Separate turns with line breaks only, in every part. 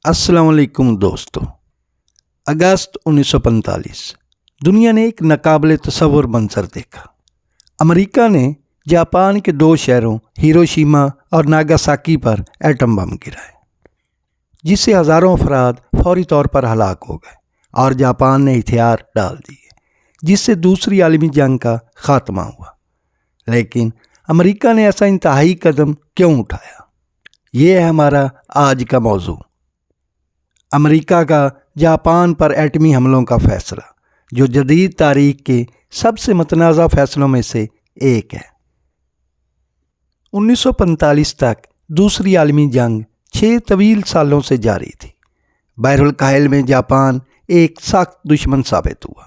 السلام علیکم دوستو۔ اگست 1945 دنیا نے ایک ناقابل تصور منظر دیکھا۔ امریکہ نے جاپان کے دو شہروں ہیروشیما اور ناگاساکی پر ایٹم بم گرائے، جس سے ہزاروں افراد فوری طور پر ہلاک ہو گئے اور جاپان نے ہتھیار ڈال دیے، جس سے دوسری عالمی جنگ کا خاتمہ ہوا۔ لیکن امریکہ نے ایسا انتہائی قدم کیوں اٹھایا؟ یہ ہے ہمارا آج کا موضوع، امریکہ کا جاپان پر ایٹمی حملوں کا فیصلہ، جو جدید تاریخ کے سب سے متنازع فیصلوں میں سے ایک ہے۔ 1945 تک دوسری عالمی جنگ 6 طویل سالوں سے جاری تھی۔ بحر الکاہل میں جاپان ایک سخت دشمن ثابت ہوا۔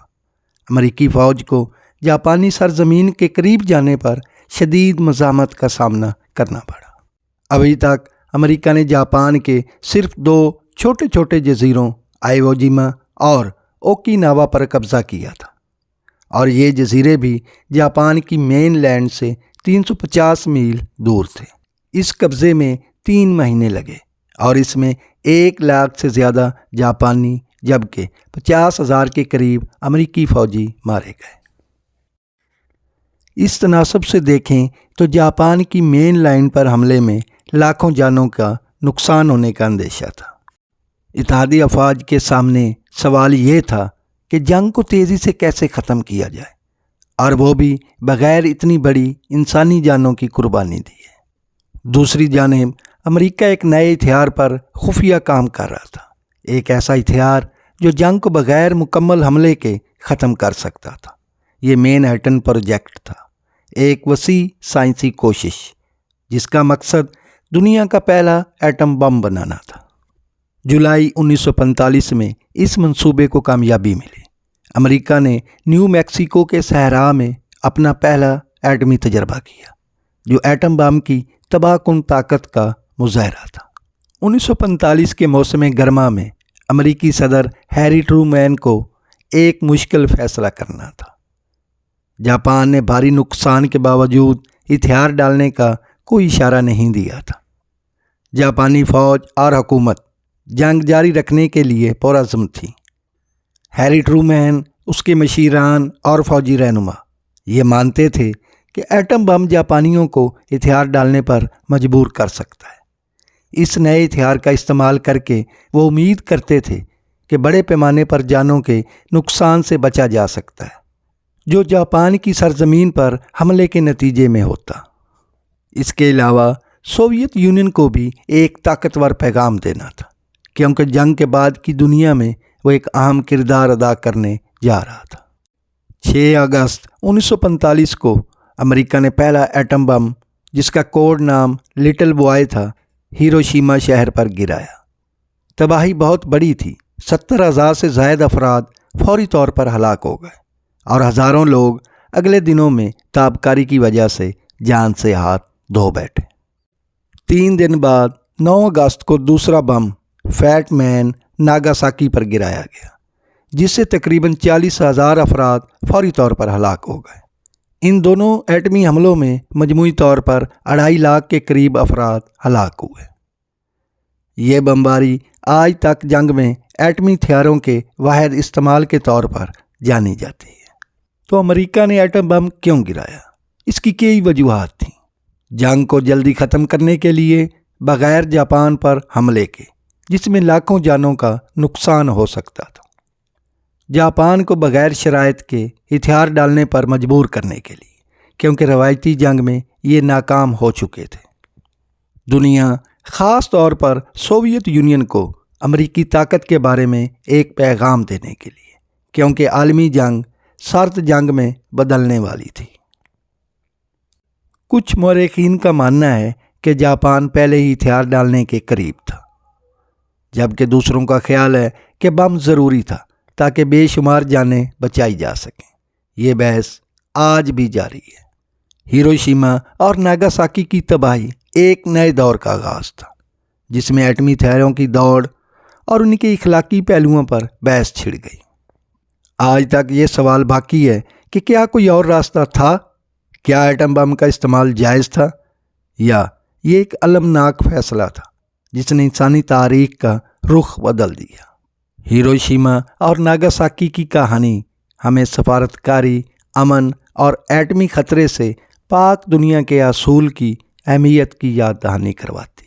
امریکی فوج کو جاپانی سرزمین کے قریب جانے پر شدید مزاحمت کا سامنا کرنا پڑا۔ ابھی تک امریکہ نے جاپان کے صرف 2 چھوٹے چھوٹے جزیروں آئیوو جیما اور اوکیناوا پر قبضہ کیا تھا، اور یہ جزیرے بھی جاپان کی مین لینڈ سے 350 میل دور تھے۔ اس قبضے میں 3 مہینے لگے اور اس میں 1 لاکھ سے زیادہ جاپانی جبکہ 50,000 کے قریب امریکی فوجی مارے گئے۔ اس تناسب سے دیکھیں تو جاپان کی مین لائن پر حملے میں لاکھوں جانوں کا نقصان ہونے کا اندیشہ تھا۔ اتحادی افواج کے سامنے سوال یہ تھا کہ جنگ کو تیزی سے کیسے ختم کیا جائے، اور وہ بھی بغیر اتنی بڑی انسانی جانوں کی قربانی دیے۔ دوسری جانب امریکہ ایک نئے ہتھیار پر خفیہ کام کر رہا تھا، ایک ایسا ہتھیار جو جنگ کو بغیر مکمل حملے کے ختم کر سکتا تھا۔ یہ مین ہیٹن پروجیکٹ تھا، ایک وسیع سائنسی کوشش جس کا مقصد دنیا کا پہلا ایٹم بم بنانا تھا۔ جولائی 1945 میں اس منصوبے کو کامیابی ملی۔ امریکہ نے نیو میکسیکو کے صحرا میں اپنا پہلا ایٹمی تجربہ کیا، جو ایٹم بم کی تباہ کن طاقت کا مظاہرہ تھا۔ 1945 کے موسم گرما میں امریکی صدر ہیری ٹرومین کو ایک مشکل فیصلہ کرنا تھا۔ جاپان نے بھاری نقصان کے باوجود ہتھیار ڈالنے کا کوئی اشارہ نہیں دیا تھا۔ جاپانی فوج اور حکومت جنگ جاری رکھنے کے لیے پرعزم تھی۔ ہیری ٹرومین، اس کے مشیران اور فوجی رہنما یہ مانتے تھے کہ ایٹم بم جاپانیوں کو ہتھیار ڈالنے پر مجبور کر سکتا ہے۔ اس نئے ہتھیار کا استعمال کر کے وہ امید کرتے تھے کہ بڑے پیمانے پر جانوں کے نقصان سے بچا جا سکتا ہے، جو جاپان کی سرزمین پر حملے کے نتیجے میں ہوتا۔ اس کے علاوہ سوویت یونین کو بھی ایک طاقتور پیغام دینا تھا، کیونکہ جنگ کے بعد کی دنیا میں وہ ایک اہم کردار ادا کرنے جا رہا تھا۔ 6 اگست 1945 کو امریکہ نے پہلا ایٹم بم، جس کا کوڈ نام لٹل بوائے تھا، ہیروشیما شہر پر گرایا۔ تباہی بہت بڑی تھی، 70,000 سے زائد افراد فوری طور پر ہلاک ہو گئے، اور ہزاروں لوگ اگلے دنوں میں تابکاری کی وجہ سے جان سے ہاتھ دھو بیٹھے۔ 3 دن بعد 9 اگست کو دوسرا بم فیٹ مین ناگاساکی پر گرایا گیا، جس سے تقریباً 40,000 افراد فوری طور پر ہلاک ہو گئے۔ ان دونوں ایٹمی حملوں میں مجموعی طور پر 2.5 لاکھ کے قریب افراد ہلاک ہوئے۔ یہ بمباری آج تک جنگ میں ایٹمی ہتھیاروں کے واحد استعمال کے طور پر جانی جاتی ہے۔ تو امریکہ نے ایٹم بم کیوں گرایا؟ اس کی کئی وجوہات تھیں۔ جنگ کو جلدی ختم کرنے کے لیے بغیر جاپان پر حملے کے، جس میں لاکھوں جانوں کا نقصان ہو سکتا تھا۔ جاپان کو بغیر شرائط کے ہتھیار ڈالنے پر مجبور کرنے کے لیے، کیونکہ روایتی جنگ میں یہ ناکام ہو چکے تھے۔ دنیا، خاص طور پر سوویت یونین کو امریکی طاقت کے بارے میں ایک پیغام دینے کے لیے، کیونکہ عالمی جنگ سرد جنگ میں بدلنے والی تھی۔ کچھ مورخین کا ماننا ہے کہ جاپان پہلے ہی ہتھیار ڈالنے کے قریب تھا، جبکہ دوسروں کا خیال ہے کہ بم ضروری تھا تاکہ بے شمار جانیں بچائی جا سکیں۔ یہ بحث آج بھی جاری ہے۔ ہیروشیما اور ناگاساکی کی تباہی ایک نئے دور کا آغاز تھا، جس میں ایٹمی ہتھیاروں کی دوڑ اور ان کے اخلاقی پہلوؤں پر بحث چھڑ گئی۔ آج تک یہ سوال باقی ہے کہ کیا کوئی اور راستہ تھا؟ کیا ایٹم بم کا استعمال جائز تھا، یا یہ ایک المناک فیصلہ تھا جس نے انسانی تاریخ کا رخ بدل دیا۔ ہیروشیما اور ناگاساکی کی کہانی ہمیں سفارتکاری، امن اور ایٹمی خطرے سے پاک دنیا کے اصول کی اہمیت کی یاد دہانی کرواتی۔